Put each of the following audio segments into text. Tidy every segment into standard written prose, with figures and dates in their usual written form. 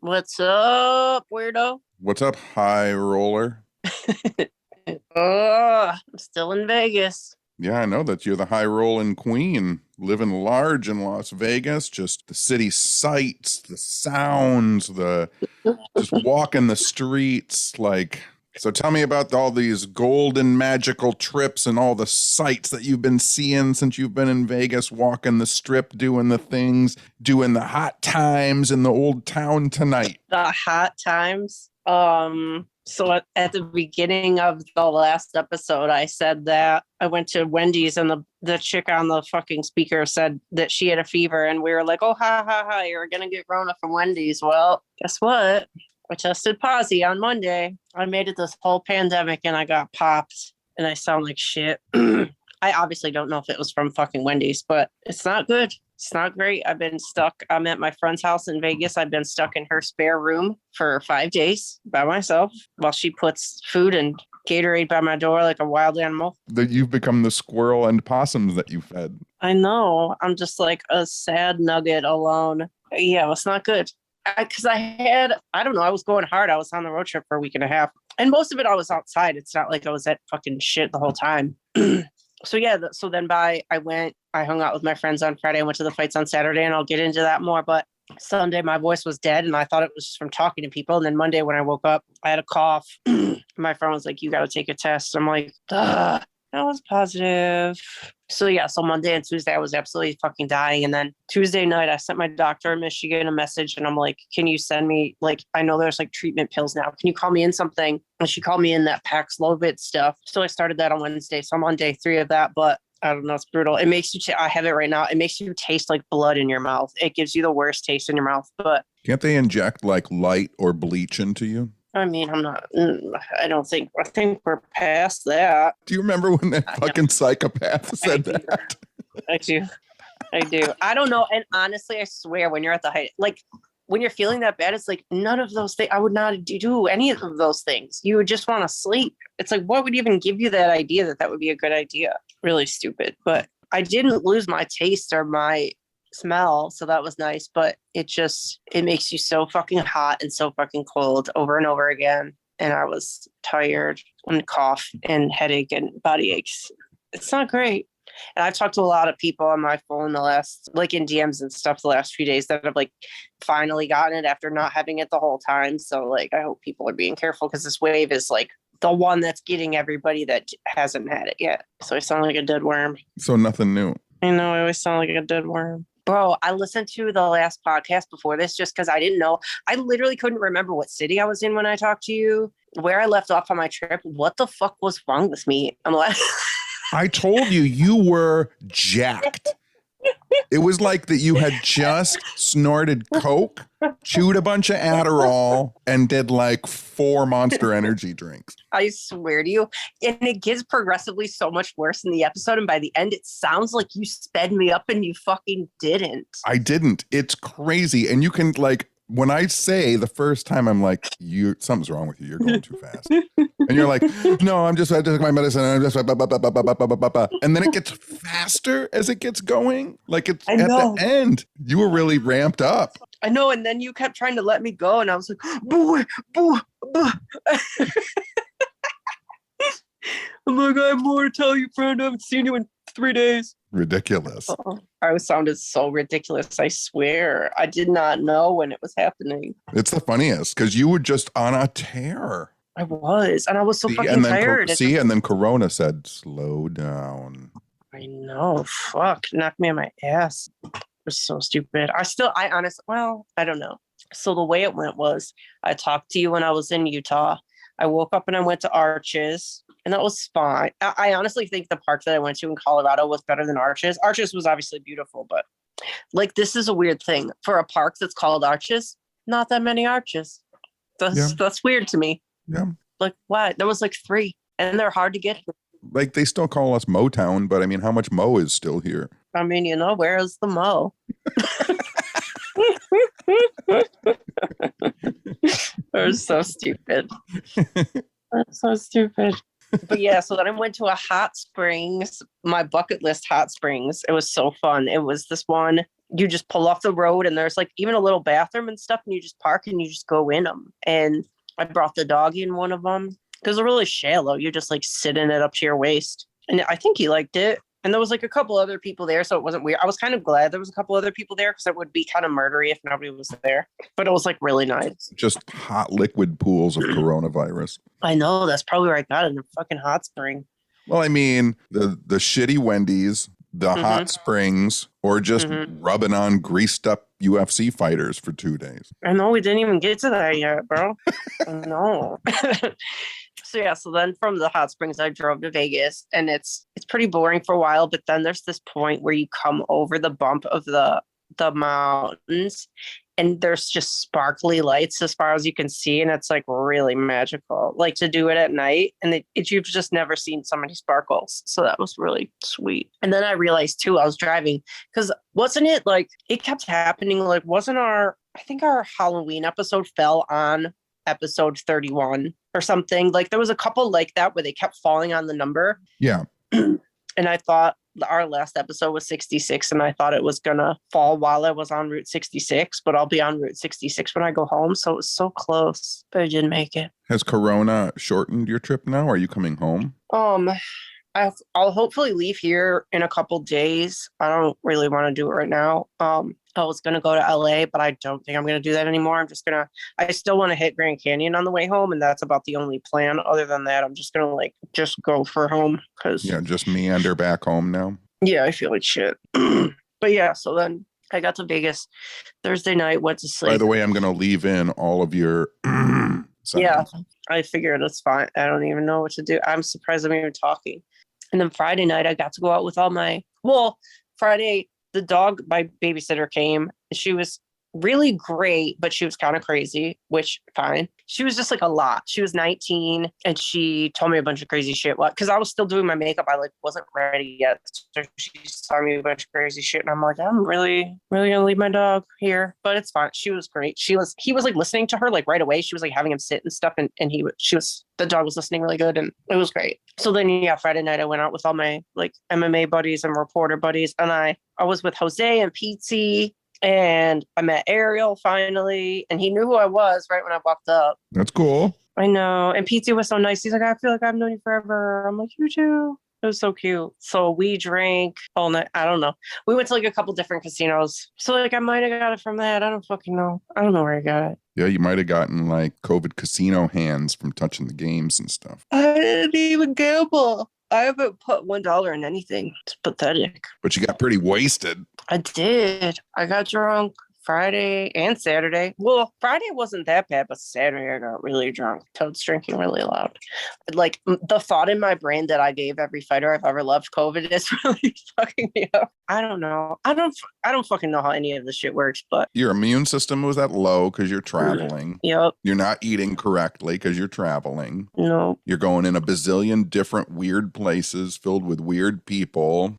What's up, weirdo? What's up, high roller? I'm still in Vegas. Yeah, I know that you're the high rolling queen, living large in Las Vegas. Just the city sights, the sounds, the just walking the streets. So tell me about all these golden magical trips and all the sights that you've been seeing since you've been in Vegas, walking the strip, doing the things, doing the hot times in the old town tonight. The hot times. So at the beginning of the last episode, I said that I went to Wendy's and the chick on the fucking speaker said that she had a fever, and we were like, oh, ha, ha, ha, you're going to get Rona from Wendy's. Well, guess what? I tested positive on Monday. I made it this whole pandemic and I got popped and I sound like shit. I obviously don't know if it was from fucking Wendy's, but it's not good. It's not great. I've been stuck. I'm at my friend's house in Vegas. I've been stuck in her spare room for 5 days by myself while she puts food and Gatorade by my door like a wild animal. That you've become the squirrel and possums that you fed. I know. I'm just like a sad nugget alone. Yeah, it's not good. Because I don't know, I was going hard. I was on the road trip for a week and a half. And most of it, I was outside. It's not like I was at fucking shit the whole time. So yeah, so then I hung out with my friends on Friday. I went to the fights on Saturday, and I'll get into that more. But Sunday, my voice was dead, and I thought it was just from talking to people. And then Monday, when I woke up, I had a cough. My friend was like, you got to take a test. I'm like, duh. I was positive. So yeah, so Monday and Tuesday I was absolutely fucking dying. And then Tuesday night I sent my doctor in Michigan a message and I'm like, can you send me, like, I know there's like treatment pills now. Can you call me in something? And she called me in that Paxlovid stuff. So I started that on Wednesday. So I'm on day 3 of that, but I don't know, it's brutal. It makes you, I have it right now. It makes you taste like blood in your mouth. It gives you the worst taste in your mouth, but. Can't they inject like light or bleach into you? I mean, I think we're past that. Do you remember when that fucking psychopath said that? I do. I don't know. And honestly, I swear when you're at the height, like when you're feeling that bad, it's like none of those things, I would not do any of those things. You would just want to sleep. It's like, what would even give you that idea that would be a good idea? Really stupid. But I didn't lose my taste or my smell, so that was nice, but it makes you so fucking hot and so fucking cold over and over again, and I was tired and cough and headache and body aches. It's not great. And I've talked to a lot of people on my phone the last, like in DMs and stuff, the last few days that have like finally gotten it after not having it the whole time. So like I hope people are being careful, because this wave is like the one that's getting everybody that hasn't had it yet. So I sound like a dead worm. So nothing new. I know, I always sound like a dead worm. Bro, I listened to the last podcast before this just because I didn't know. I literally couldn't remember what city I was in when I talked to you, where I left off on my trip. What the fuck was wrong with me? I'm like, I told you were jacked. It was like that you had just snorted Coke, chewed a bunch of Adderall, and did like 4 Monster Energy drinks. I swear to you. And it gets progressively so much worse in the episode. And by the end, it sounds like you sped me up and you fucking didn't. I didn't. It's crazy. And you can like, when I say the first time, I'm like, something's wrong with you. You're going too fast. And you're like, no, I just took my medicine. And I'm just, and then it gets faster as it gets going. Like it's at the end. You were really ramped up. I know. And then you kept trying to let me go. And I was like, boo, boo, boo. I'm like, I have more to tell you, friend. I haven't seen you in 3 days. Ridiculous. I sounded so ridiculous. I swear. I did not know when it was happening. It's the funniest because you were just on a tear. I was. And I was so fucking tired. And then Corona said, slow down. I know. Fuck. Knocked me on my ass. It was so stupid. I honestly, well, I don't know. So the way it went was I talked to you when I was in Utah. I woke up and I went to Arches, and that was fine. I honestly think the park that I went to in Colorado was better than Arches. Arches was obviously beautiful, but like this is a weird thing. For a park that's called Arches, not that many arches. That's weird to me. Yeah. Like what? There was like 3, and they're hard to get. Like they still call us Motown, but I mean, how much Mo is still here? I mean, where is the Mo? They're so stupid. They're so stupid. But yeah, so then I went to a hot springs, my bucket list hot springs. It was so fun. It was this one, you just pull off the road and there's like even a little bathroom and stuff, and you just park and you just go in them. And I brought the dog in one of them because they're really shallow. You just like sit in it up to your waist. And I think he liked it. And there was like a couple other people there, so it wasn't weird. I was kind of glad there was a couple other people there because it would be kind of murdery if nobody was there. But it was like really nice. Just hot liquid pools of coronavirus. I know, that's probably where I got it, in a fucking hot spring. Well, I mean, the shitty Wendy's, the hot springs, or just rubbing on greased up UFC fighters for 2 days. I know, we didn't even get to that yet, bro. No. So yeah, so then from the hot springs, I drove to Vegas, and it's pretty boring for a while. But then there's this point where you come over the bump of the mountains, and there's just sparkly lights as far as you can see, and it's like really magical. Like to do it at night, and you've just never seen so many sparkles. So that was really sweet. And then I realized too, I was driving because wasn't it like it kept happening? Like wasn't I think our Halloween episode fell on episode 31 or something. Like there was a couple like that where they kept falling on the number. Yeah. And I thought our last episode was 66, and I thought it was gonna fall while I was on Route 66, but I'll be on Route 66 when I go home. So it was so close, but I didn't make it. Has Corona shortened your trip now? Are you coming home? I'll hopefully leave here in a couple days. I don't really want to do it right now. I was going to go to LA, but I don't think I'm going to do that anymore. I still want to hit Grand Canyon on the way home. And that's about the only plan. Other than that, I'm just going to just go for home. Yeah, just meander back home now. Yeah, I feel like shit. But yeah, so then I got to Vegas Thursday night, went to sleep. By the way, I'm going to leave in all of your sounds. Yeah, I figured it's fine. I don't even know what to do. I'm surprised I'm even talking. And then Friday night, I got to go out with Friday, the dog, my babysitter came. She was really great, but she was kind of crazy, which fine. She was just like a lot. She was 19 and she told me a bunch of crazy shit. Because I was still doing my makeup. I wasn't ready yet. So she told me a bunch of crazy shit. And I'm like, I'm really, really gonna leave my dog here. But it's fine. She was great. He was like listening to her like right away. She was like having him sit and stuff. And the dog was listening really good. And it was great. So then yeah, Friday night I went out with all my like MMA buddies and reporter buddies. And I was with Jose and Pete. And I met Ariel finally, and he knew who I was right when I walked up. That's cool. I know. And Pete was so nice. He's like, I feel like I've known you forever. I'm like, you too. It was so cute. So we drank all night. I don't know. We went to like a couple different casinos. So like I might have got it from that. I don't fucking know. I don't know where I got it. Yeah, you might have gotten like COVID casino hands from touching the games and stuff. I didn't even gamble. I haven't put $1 in anything. It's pathetic. But you got pretty wasted. I did. I got drunk Friday and Saturday. Well, Friday wasn't that bad, but Saturday I got really drunk. Toad's drinking really loud. Like the thought in my brain that I gave every fighter I've ever loved COVID is really fucking me up. I don't know. I don't fucking know how any of this shit works, but your immune system was at low because you're traveling. Yep. You're not eating correctly because you're traveling. No. You're going in a bazillion different weird places filled with weird people.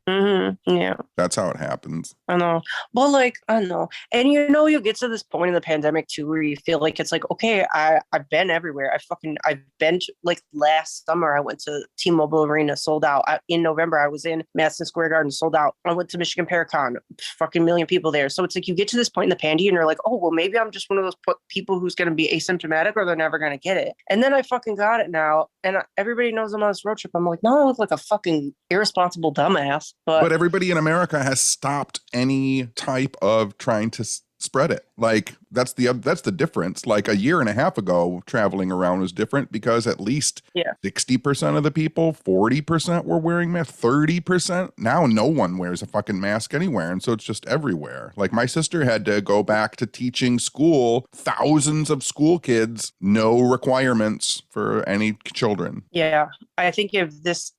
Yeah. That's how it happens. I know. But like, I don't know. And you get to this point in the pandemic too where you feel like it's like, okay, I've been everywhere. I've been to, like last summer I went to T-Mobile Arena, sold out. In November I was in Madison Square Garden, sold out. I went to Michigan Paracon, fucking million people there. So it's like you get to this point in the pandemic and you're like, oh, well, maybe I'm just one of those people who's going to be asymptomatic or they're never going to get it. And then I fucking got it now. And everybody knows I'm on this road trip. I'm like, no, I look like a fucking irresponsible dumbass. But everybody in America has stopped any type of trying to spread it. Like that's the difference. Like a year and a half ago, traveling around was different because at least 60% of the people, 40% were wearing masks, 30%. Now no one wears a fucking mask anywhere. And so it's just everywhere. Like my sister had to go back to teaching school, thousands of school kids, no requirements for any children. Yeah. I think if this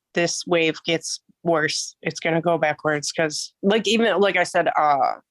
wave gets worse. It's going to go backwards because, like, even like I said,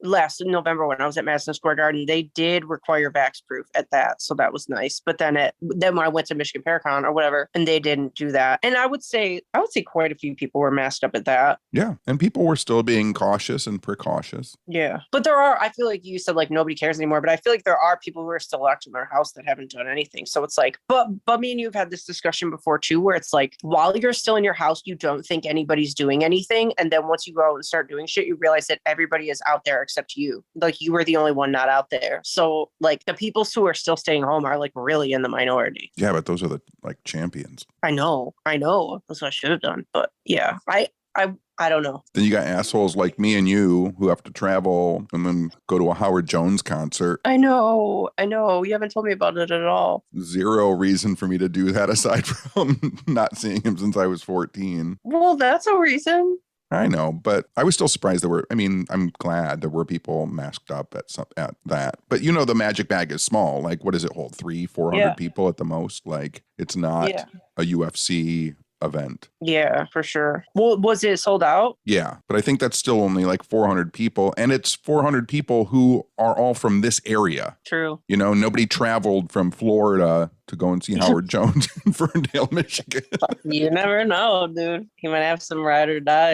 last November when I was at Madison Square Garden, they did require vax proof at that, so that was nice. But then when I went to Michigan Paracon or whatever, and they didn't do that, and I would say quite a few people were masked up at that. Yeah, and people were still being cautious and precautious. Yeah, but there are. I feel like you said like nobody cares anymore, but I feel like there are people who are still locked in their house that haven't done anything. So it's like, but me and you have had this discussion before too, where it's like while you're still in your house, you don't think anybody's doing anything, and then once you go out and start doing shit, you realize that everybody is out there except you. Like you were the only one not out there. So like the people who are still staying home are like really in the minority. Yeah, but those are the like champions. I know. That's what I should have done. But yeah, I don't know. Then you got assholes like me and you who have to travel and then go to a Howard Jones concert. I know. You haven't told me about it at all. Zero reason for me to do that aside from not seeing him since I was 14. Well, that's a reason. I know, but I was still surprised I'm glad there were people masked up at that. But the Magic Bag is small. Like, what does it hold? 300-400 people at the most? Like, it's not a UFC event. Yeah, for sure. Well, was it sold out? Yeah, but I think that's still only like 400 people, and it's 400 people who are all from this area. True. Nobody traveled from Florida to go and see Howard Jones in Ferndale, Michigan. You never know, dude. He might have some ride or die.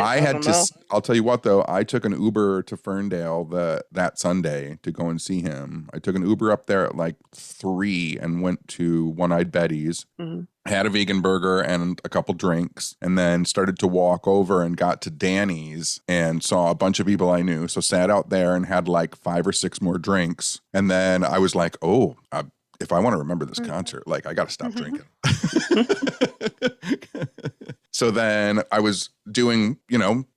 I'll tell you what, though. I took an Uber to Ferndale that Sunday to go and see him. I took an Uber up there at like 3 and went to One-Eyed Betty's. Mm-hmm. Had a vegan burger and a couple drinks, and then started to walk over and got to Danny's and saw a bunch of people I knew. So sat out there and had like 5 or 6 more drinks. And then I was like, if I want to remember this concert, like I got to stop drinking. So then I was doing,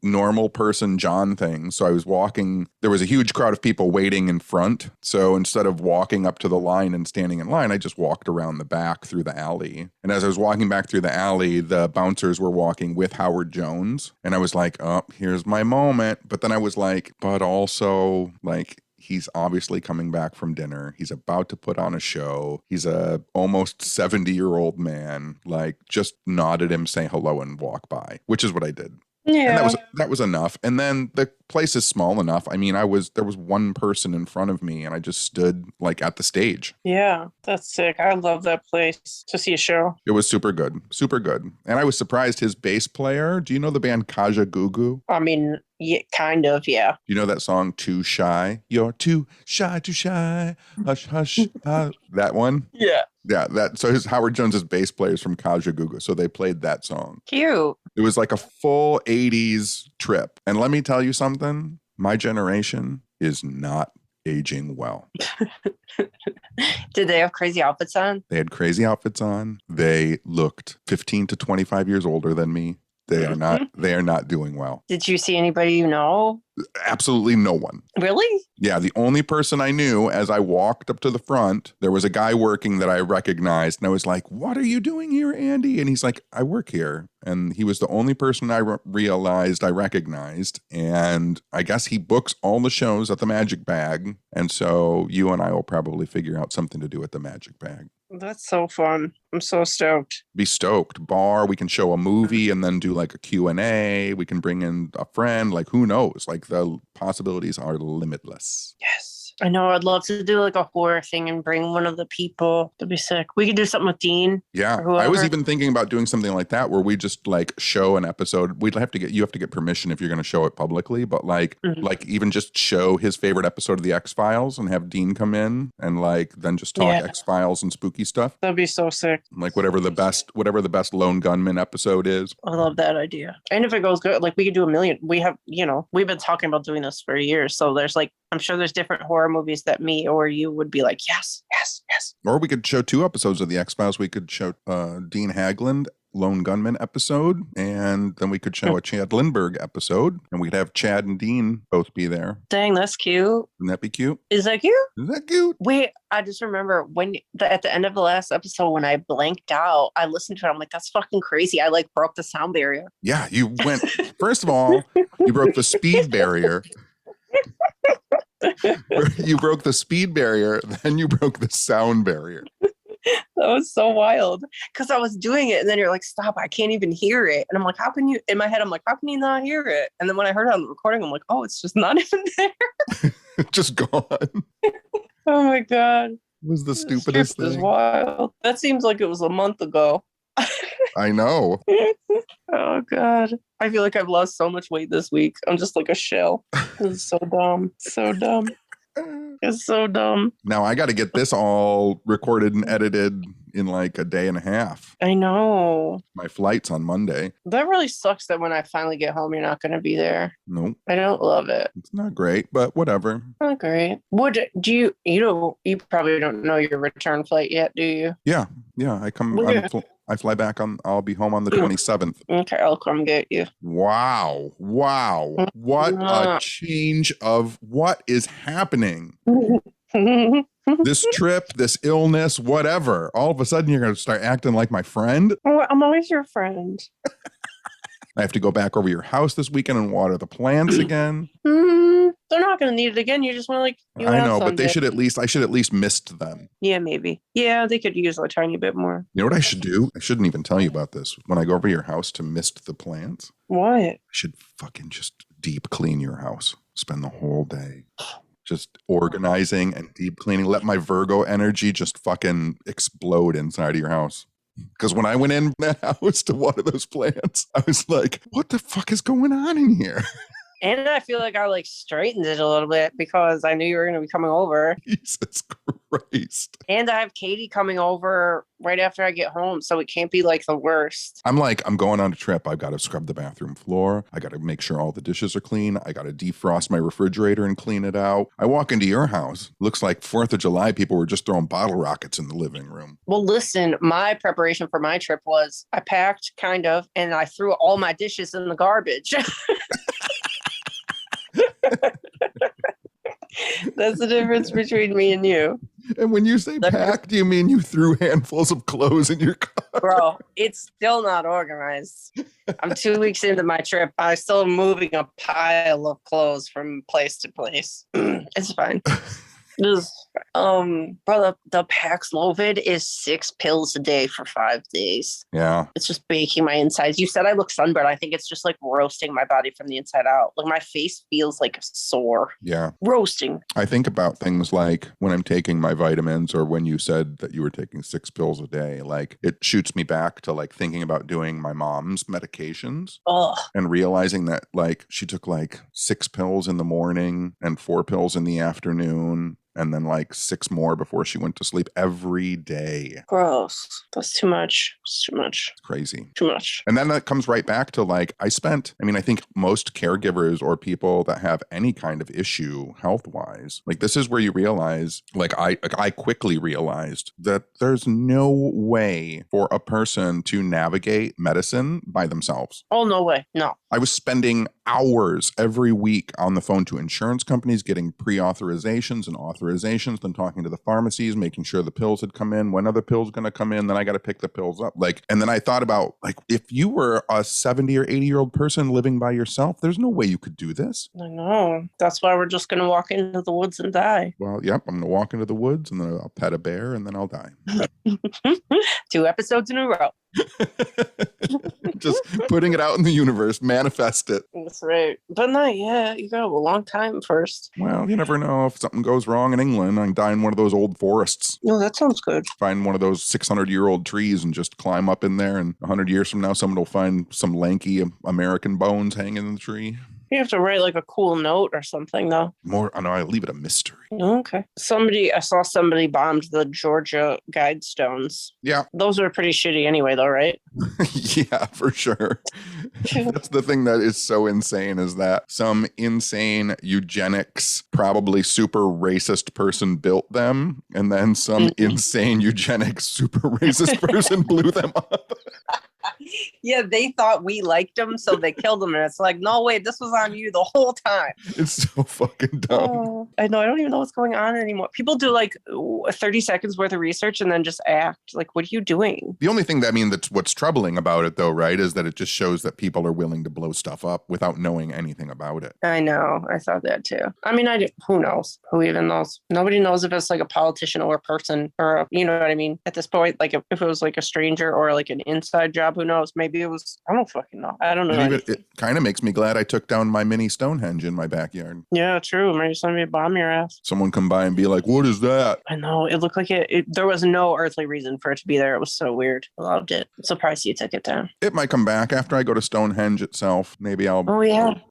normal person John things. So I was walking. There was a huge crowd of people waiting in front. So instead of walking up to the line and standing in line, I just walked around the back through the alley. And as I was walking back through the alley, the bouncers were walking with Howard Jones. And I was like, oh, here's my moment. But then I was like, but also like, he's obviously coming back from dinner. He's about to put on a show. He's a almost 70-year-old man. Like, just nod at him, say hello, and walk by, which is what I did. Yeah. And that was enough. And then the place is small enough. I mean, there was one person in front of me and I just stood like at the stage. Yeah, that's sick. I love that place to see a show. It was super good. Super good. And I was surprised his bass player. Do you know the band Kajagoogoo? I mean, yeah, kind of, yeah. You know that song, Too Shy? You're too shy, hush, hush. That one? Yeah. Yeah, so Howard Jones's bass players from Kajagoogoo, so they played that song. Cute. It was like a full 80s trip. And let me tell you something, my generation is not aging well. Did they have crazy outfits on? They had crazy outfits on. They looked 15 to 25 years older than me. They are not doing well. Did you see anybody you know? Absolutely no one. Really? Yeah, the only person I knew as I walked up to the front, there was a guy working that I recognized. And I was like, what are you doing here, Andy? And he's like, I work here. And he was the only person I realized I recognized. And I guess he books all the shows at the Magic Bag. And so you and I will probably figure out something to do at the Magic Bag. That's so fun. I'm so stoked. Be stoked. Bar, we can show a movie and then do like a Q&A. We can bring in a friend. Like, who knows? Like, the possibilities are limitless. Yes. I know. I'd love to do like a horror thing and bring one of the people. That'd be sick. We could do something with Dean. Yeah. I was even thinking about doing something like that where we just like show an episode. You have to get permission if you're going to show it publicly, but like even just show his favorite episode of the X-Files and have Dean come in and like then just talk X-Files and spooky stuff. That'd be so sick. Like whatever the best Lone Gunman episode is. I love that idea. And if it goes good, like we could do a million. We have, we've been talking about doing this for years. So there's like, I'm sure there's different horror movies that me or you would be like, yes. Or we could show 2 episodes of the X-Files. We could show Dean Haglund Lone Gunman episode, and then we could show a Chad Lindbergh episode, and we'd have Chad and Dean both be there. Dang, that's cute. Wouldn't that be cute? Is that cute? Is that cute? Wait, I just remember at the end of the last episode when I blanked out, I listened to it. I'm like, that's fucking crazy. I like broke the sound barrier. Yeah, you went. First of all, you broke the speed barrier. You broke the speed barrier, then you broke the sound barrier. That was so wild because I was doing it and then you're like, stop, I can't even hear it. And I'm like, how can you, in my head, I'm like, how can you not hear it? And then when I heard it on the recording, I'm like, oh, it's just not even there. Just gone. Oh my God. It was the This trip stupidest is thing. wild. That seems like it was a month ago. I know. Oh God. I feel like I've lost so much weight this week. I'm just like a shell. This is so dumb. So dumb. It's so dumb. Now I got to get this all recorded and edited in like a day and a half. I know. My flight's on Monday. That really sucks that when I finally get home, you're not going to be there. Nope, I don't love it. it's not great, but whatever. Not great. You probably don't know your return flight yet, do you? Yeah, I come. Yeah. I fly back on. I'll be home on the 27th. Okay, I'll come get you. Wow, what a change of what is happening. This trip, this illness, whatever. All of a sudden, you're going to start acting like my friend. Oh, I'm always your friend. I have to go back over your house this weekend and water the plants again. They're not going to need it again. You just want to like. I know, but I should at least mist them. Yeah, maybe. Yeah, they could use a tiny bit more. You know what I should do? I shouldn't even tell you about this. When I go over to your house to mist the plants, What? I should fucking just deep clean your house. Spend the whole day just organizing and deep cleaning. Let my Virgo energy just fucking explode inside of your house. Because when I went in that house to water those plants, I was like, what the fuck is going on in here? And I feel like I like straightened it a little bit because I knew you were going to be coming over. Jesus Christ. And I have Katie coming over right after I get home, so it can't be like the worst. I'm going on a trip. I've got to scrub the bathroom floor. I got to make sure all the dishes are clean. I got to defrost my refrigerator and clean it out. I walk into your house. Looks like 4th of July people were just throwing bottle rockets in the living room. Well, listen, my preparation for my trip was I packed kind of, and I threw all my dishes in the garbage. That's the difference between me and you. And when you say packed, do you mean you threw handfuls of clothes in your car? Bro, it's still not organized. I'm 2 weeks into my trip. I'm still moving a pile of clothes from place to place. It's fine. Bro, the Paxlovid is 6 pills a day for 5 days. Yeah. It's just baking my insides. You said I look sunburned. I think it's just like roasting my body from the inside out. Like my face feels like sore. Yeah. Roasting. I think about things like when I'm taking my vitamins or when you said that you were taking 6 pills a day, like it shoots me back to like thinking about doing my mom's medications. Ugh. And realizing that like she took like 6 pills in the morning and 4 pills in the afternoon. And then like 6 more before she went to sleep every day. Gross. That's too much. It's too much. It's crazy. Too much. And then that comes right back to like, I think most caregivers or people that have any kind of issue health-wise, like this is where you realize, like I quickly realized that there's no way for a person to navigate medicine by themselves. Oh, no way. No. I was spending hours every week on the phone to insurance companies, getting pre-authorizations and authorizations, then talking to the pharmacies, making sure the pills had come in. When are the pills going to come in? Then I got to pick the pills up. Like, and then I thought about like, if you were a 70 or 80-year-old person living by yourself, there's no way you could do this. I know. That's why we're just going to walk into the woods and die. Well, yep. I'm going to walk into the woods and then I'll pet a bear and then I'll die. 2 episodes in a row. Just putting it out in the universe, manifest it. That's right. But not yet. You got a long time first. Well, you never know. If something goes wrong in England, I can die in one of those old forests. No, that sounds good. Find one of those 600-year-old trees and just climb up in there. And 100 years from now, someone will find some lanky American bones hanging in the tree. You have to write like a cool note or something, though. I know, I leave it a mystery. Okay. I saw somebody bombed the Georgia Guidestones. Yeah. Those are pretty shitty anyway, though, right? Yeah, for sure. That's the thing that is so insane is that some insane eugenics, probably super racist person built them. And then some insane eugenics, super racist person blew them up. Yeah, they thought we liked him, so they killed him. And it's like, no, wait, this was on you the whole time. It's so fucking dumb. Oh, I know. I don't even know what's going on anymore. People do like 30 seconds worth of research and then just act. Like, what are you doing? The only thing that, I mean, that's what's troubling about it, though, right, is that it just shows that people are willing to blow stuff up without knowing anything about it. I know. I thought that too. I mean, who knows? Who even knows? Nobody knows if it's like a politician or a person or, you know what I mean? At this point, like if it was like a stranger or like an inside job, who knows? Maybe it was, I don't fucking know. I don't know. It kind of makes me glad I took down my mini Stonehenge in my backyard. Yeah, true. Maybe somebody bomb your ass. Someone come by and be like, what is that? I know. It looked like there was no earthly reason for it to be there. It was so weird. I loved it. I'm surprised you took it down. It might come back after I go to Stonehenge itself. Maybe I'll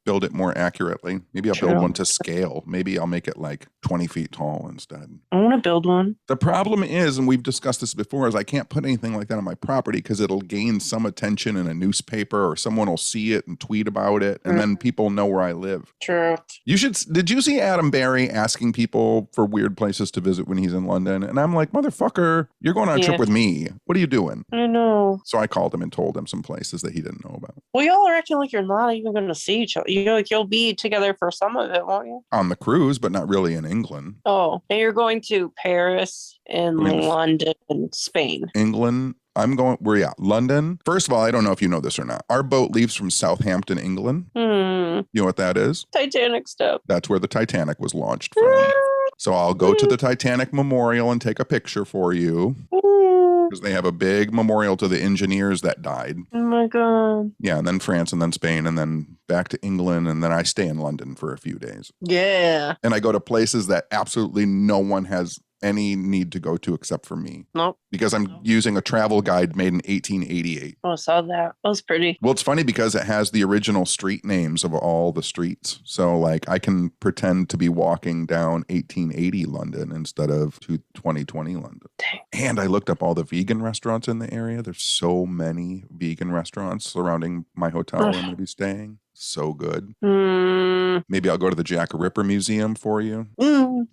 build it more accurately. Maybe I'll build one to scale. Maybe I'll make it like 20 feet tall instead. I want to build one. The problem is, and we've discussed this before, is I can't put anything like that on my property because it'll gain some attention in a newspaper or someone will see it and tweet about it. And then people know where I live. True. Did you see Adam Barry asking people for weird places to visit when he's in London? And I'm like, motherfucker, you're going on a trip with me. What are you doing? I know. So I called him and told him some places that he didn't know about. Well, y'all are acting like you're not even going to see each other. You'll be together for some of it, won't you? On the cruise, but not really in England. Oh, and you're going to Paris and London and Spain. England. London. First of all, I don't know if you know this or not. Our boat leaves from Southampton, England. You know what that is? Titanic stuff. That's where the Titanic was launched from. So I'll go to the Titanic Memorial and take a picture for you. Because they have a big memorial to the engineers that died. Oh my God. Yeah, and then France and then Spain and then back to England. And then I stay in London for a few days. Yeah. And I go to places that absolutely no one has any need to go to except for me. Nope. Because I'm using a travel guide made in 1888. Oh, I saw that. That was pretty. Well, it's funny because it has the original street names of all the streets. So like I can pretend to be walking down 1880 London instead of 2020 London. Dang. And I looked up all the vegan restaurants in the area. There's so many vegan restaurants surrounding my hotel where I'm going to be staying. So good. Maybe I'll go to the Jack the Ripper Museum for you.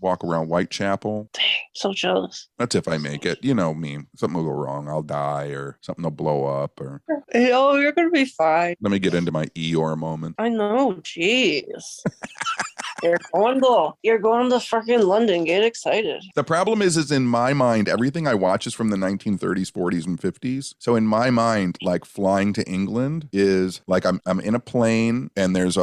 Walk around Whitechapel. Dang, so jealous. That's if I make it. You know me. Something will go wrong. I'll die or something will blow up or... Oh, you're going to be fine. Let me get into my Eeyore moment. I know. Jeez. You're going to freaking London. Get excited. The problem is in my mind, everything I watch is from the 1930s, 40s, and 50s. So in my mind, like flying to England is like I'm in a plane and there's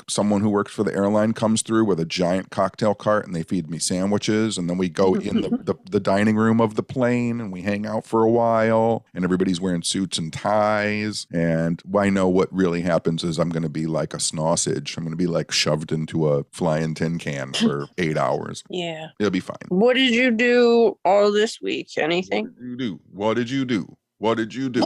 someone who works for the airline comes through with a giant cocktail cart and they feed me sandwiches. And then we go in the dining room of the plane and we hang out for a while and everybody's wearing suits and ties. And I know what really happens is I'm going to be like a sausage. I'm going to be like shoved into a flying tin can for 8 hours. Yeah. It'll be fine. What did you do all this week? Anything? What did you do? What did you do?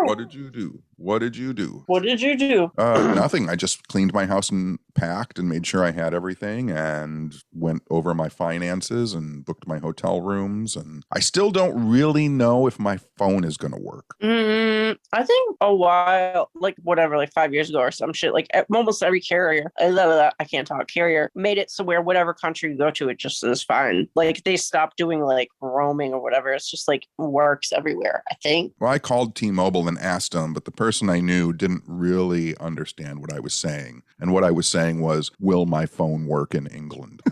What did you do? What did you do? What did you do? Nothing. I just cleaned my house and packed and made sure I had everything and went over my finances and booked my hotel rooms. And I still don't really know if my phone is going to work. I think a while, like 5 years ago or some shit, like almost every carrier, I can't talk, carrier made it so where whatever country you go to, it just is fine. Like they stopped doing like roaming or whatever. It's just like works everywhere, I think. Well, I called T-Mobile and asked them, but the person I knew didn't really understand what I was saying. And what I was saying was, will my phone work in England?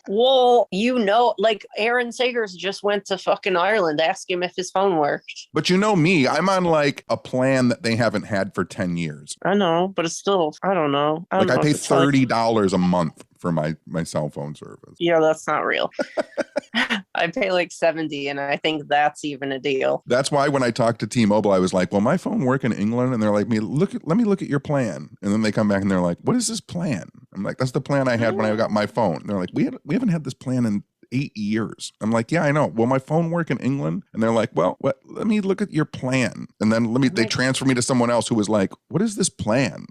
Well, like Aaron Sagers just went to fucking Ireland. Ask him if his phone worked. But you know me, I'm on like a plan that they haven't had for 10 years. I know, but it's still, I don't know. I pay $30 a month for my cell phone service. Yeah, that's not real. I pay like $70 and I think that's even a deal. That's why when I talked to T-Mobile, I was like, will my phone work in England? And they're like, let me look at your plan. And then they come back and they're like, what is this plan? I'm like, that's the plan I had when I got my phone. And they're like, we haven't had this plan in 8 years. I'm like, yeah, I know. Will my phone work in England? And they're like, well, let me look at your plan. And then they transfer me to someone else who was like, what is this plan?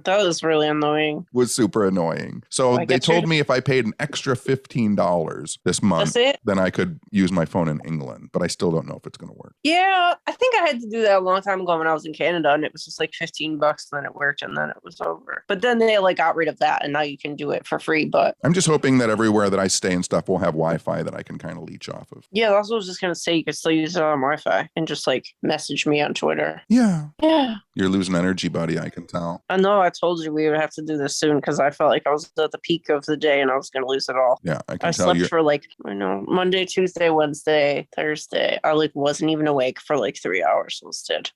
That was really annoying. Was super annoying. So I they get told your- me if I paid an extra $15 this month, That's it? then I could use my phone in England, but I still don't know if it's going to work. Yeah, I think I had to do that a long time ago when I was in Canada, and it was just like $15, and then it worked, and then it was over. But then they like got rid of that, and now you can do it for free. But I'm just hoping that everywhere that I stay and stuff will have Wi-Fi that I can kind of leech off of. yeah, that's what I was just gonna say. You could still use it on Wi-Fi and just like message me on Twitter. Yeah. Yeah, You're losing energy, buddy. I can tell. I know. I told you we would have to do this soon because I felt like I was at the peak of the day and I was gonna lose it all. Yeah, I I can tell slept you. for like Monday, Tuesday, Wednesday, Thursday. I like wasn't even awake for like 3 hours instead.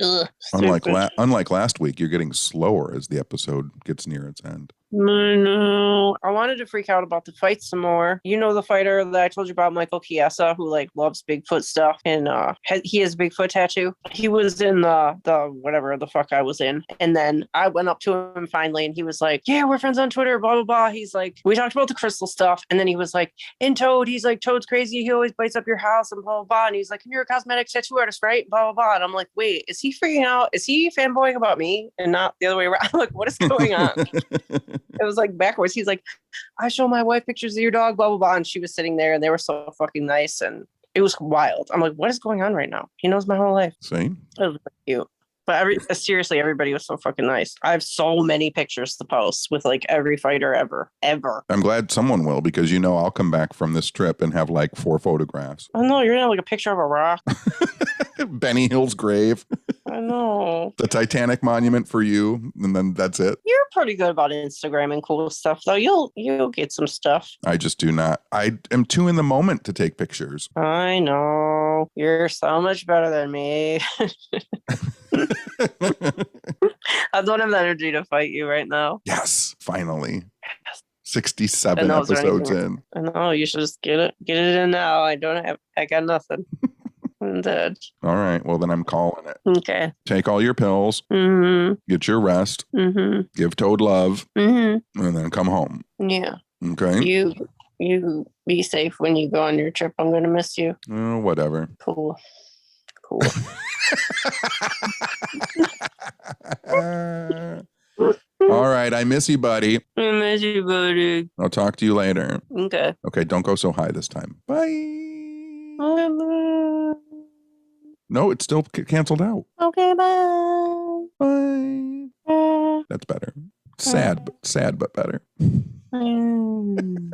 Ugh, Unlike stupid. unlike last week, you're getting slower as the episode gets near its end. No, I wanted to freak out about the fight some more. You know the fighter that I told you about, Michael Chiesa, who like loves Bigfoot stuff, and he has a Bigfoot tattoo. He was in the whatever the fuck I was in, and then I went up to him finally, and he was like, "Yeah, we're friends on Twitter." Blah blah blah. He's like, we talked about the crystal stuff, and then he was like, "In Toad, he's like Toad's crazy. He always bites up your house and blah blah blah." And he's like, "You're a cosmetic tattoo artist, right?" Blah blah blah. And I'm like, "Wait, is he freaking out? Is he fanboying about me and not the other way around? Like, what is going on?" It was like backwards. He's like, I show my wife pictures of your dog, blah, blah, blah. And she was sitting there and they were so fucking nice. And it was wild. I'm like, what is going on right now? He knows my whole life. See? It was cute. But seriously, everybody was so fucking nice. I have so many pictures to post with like every fighter ever. I'm glad someone will because I'll come back from this trip and have like 4 photographs. I know, you're gonna have like a picture of a rock. Benny Hill's grave, I know. the Titanic monument for you, and then that's it. You're pretty good about Instagram and cool stuff, though. You'll get some stuff. I just do not. I am too in the moment to take pictures. I know. You're so much better than me. I don't have the energy to fight you right now. Yes, finally. Yes. 67 I know, is there episodes anything- in. I know, you should just get it in now. I got nothing. I'm dead. All right. Well, then I'm calling it. Okay. Take all your pills, Mm-hmm. get your rest, Mm-hmm. give Toad love, Mm-hmm. and then come home. Yeah. Okay? You be safe when you go on your trip. I'm gonna miss you. Whatever. Cool. All right. I miss you, buddy. I miss you, buddy. I'll talk to you later. Okay. Okay. Don't go so high this time. Bye. Okay, No, it's still canceled out. bye. Bye. Bye. That's better. Sad but better. Mm.